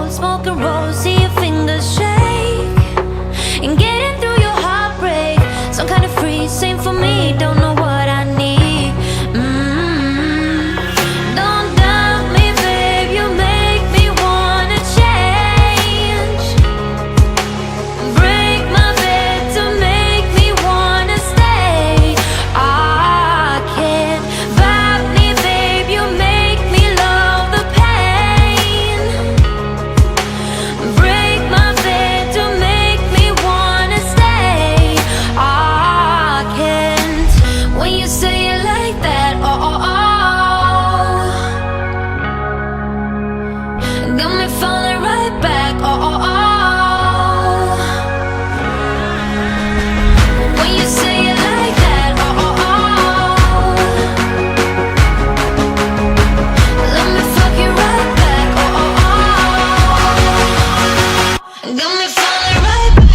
cold, smoke and roll, see your fingers shake. And getting through your heartbreak, some kind of free, same for me, don't know what I need. Don't doubt me, babe, you make me wanna change. Break my bed to make me wanna stay. I can't vibe me, babe, you make me love the pain. Break my bed to make me wanna stay. I can't. When you say it like that, oh, oh, oh, got me falling right back, oh, oh, oh. When you say it like that, oh, oh, oh, let me fuck you right back, oh, oh, oh. Got me falling right back.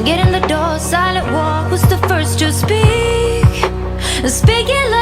Get in the door, silent walk was the first to speak. Speak it loud.